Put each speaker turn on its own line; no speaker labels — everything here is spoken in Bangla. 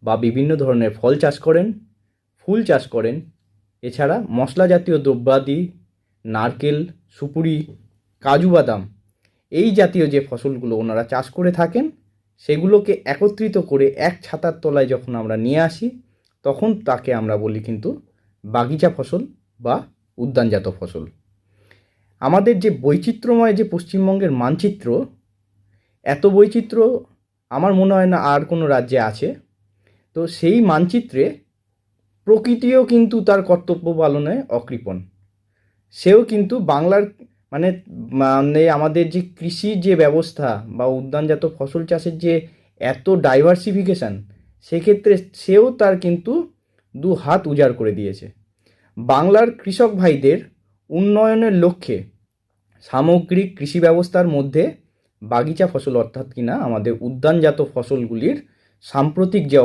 বা বিভিন্ন ধরনের ফল চাষ করেন, ফুল চাষ করেন, এছাড়া মশলা জাতীয় দ্রব্যাদি, নারকেল, সুপুরি, কাজু বাদাম এই জাতীয় যে ফসলগুলো ওনারা চাষ করে থাকেন, সেগুলোকে একত্রিত করে এক ছাতার তলায় যখন আমরা নিয়ে আসি, তখন তাকে আমরা বলি কিন্তু বাগিচা ফসল বা উদ্যানজাত ফসল। আমাদের যে বৈচিত্র্যময় যে পশ্চিমবঙ্গের মানচিত্র, এত বৈচিত্র্য আমার মনে হয় না আর কোনো রাজ্যে আছে। তো সেই মানচিত্রে প্রকৃতিও কিন্তু তার কর্তব্য পালনে অকৃপণ। সেও কিন্তু বাংলার মানে মানে আমাদের যে কৃষির যে ব্যবস্থা বা উদ্যানজাত ফসল চাষের যে এত ডাইভার্সিফিকেশান, সেক্ষেত্রে সেও তার কিন্তু দু হাত উজাড় করে দিয়েছে। বাংলার কৃষক ভাইদের উন্নয়নের লক্ষ্যে সামগ্রিক কৃষি ব্যবস্থার মধ্যে বাগিচা ফসল অর্থাৎ কিনা আমাদের উদ্যানজাত ফসলগুলির সাম্প্রতিক যে